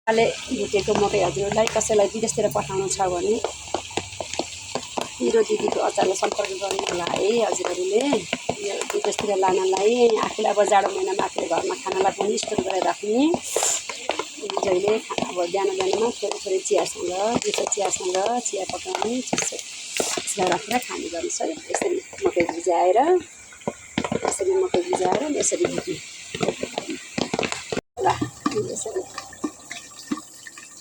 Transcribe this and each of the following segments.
अहिले भुटेको मकै हजुरहरूलाई कसैलाई विदेशतिर पठाउनु छ भने मेरो दिदीको अचारलाई सम्पर्क गर्नु होला है हजुरहरूले। यो विदेशतिर लानलाई आफूलाई अब जाडो महिनामा आफूले घरमा खानालाई पनि स्टोर गरेर राख्ने जहिले अब बिहान बिहानमा थोरै चियासँग दिउँसो चियासँग चिया पकाउने त्यसलाई राखेर खाने गर्छ। यसरी मकै भिजाएर यसरी भुट्ने ल यसरी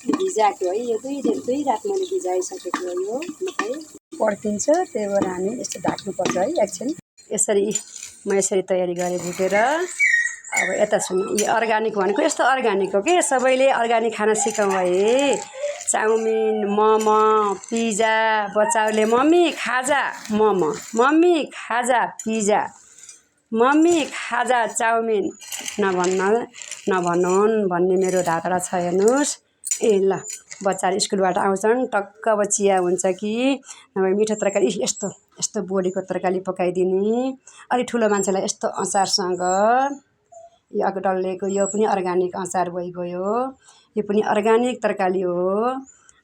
भिजाएको है। यो दुई रात मैले भिजाइसकेको हो। यो मकै पड्किन्छ, त्यही भएर हामी यस्तो ढाक्नुपर्छ है एकछिन। यसरी म यसरी तयारी गरेँ भुटेर। अब यता सुन्नु, यो अर्ग्यानिक भनेको यस्तो अर्ग्यानिक हो कि सबैले अर्ग्यानिक खाना सिकाउँ है। चाउमिन, मोमो, पिज्जा, बच्चाहरूले मम्मी खाजा मोमो, मम्मी खाजा पिज्जा, मम्मी खाजा चाउमिन नभन्नुन् भन्ने मेरो धारणा छ। हेर्नुहोस् ए ल बच्चाहरू स्कुलबाट आउँछन् टक्क अब चिया हुन्छ कि नभए मिठो तरकारी यस्तो बोडीको तरकारी पकाइदिने। अलिक ठुलो मान्छेलाई यस्तो अचारसँग यो अघि डल्लेको यो पनि अर्ग्यानिक अचार भइगयो। यो पनि अर्ग्यानिक तरकारी हो।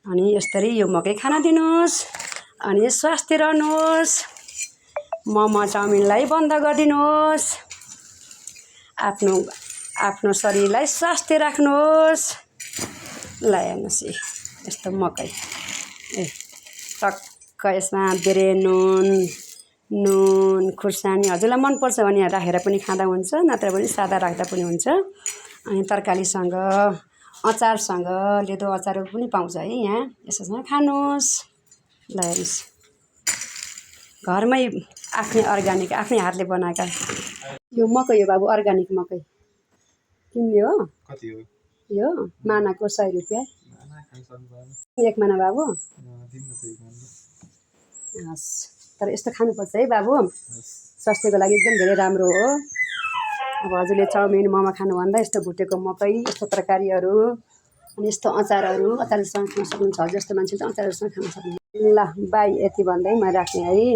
अनि यसरी यो मकै खाना दिनुहोस् अनि स्वास्थ्य रहनुहोस्। मोमो चाउमिनलाई बन्द गरिदिनुहोस्। आफ्नो शरीरलाई स्वास्थ्य राख्नुहोस्। ल हेर्नुहोस् यस्तो मकै टक्क यसमा बेरे नुन खुर्सानी हजुरलाई मनपर्छ भने यहाँ राखेर पनि खाँदा हुन्छ, नत्र भने सादा राख्दा पनि हुन्छ। अनि तरकारीसँग अचारसँग लेदो अचारहरू पनि पाउँछ है यहाँ। यसोसँग खानुहोस्। ल हेर्नुहोस् घरमै आफ्नै अर्ग्यानिक आफ्नै हातले बनाएका यो मकै हो बाबु, अर्ग्यानिक मकै किन्ने हो। कति हो यो मानाको 100 रुपियाँ एक माना बाबु। हस् तर यस्तो खानुपर्छ है बाबु, स्वास्थ्यको लागि एकदम धेरै राम्रो हो। अब हजुरले चाउमिन मोमो खानुभन्दा यस्तो भुटेको मकै यस्तो तरकारीहरू अनि यस्तो अचारहरूसँग खान सक्नुहुन्छ। जस्तो मान्छेले चाहिँ अचारहरूसँग खान सक्नुहुन्छ। ल बाई यति भन्दै म राख्ने है।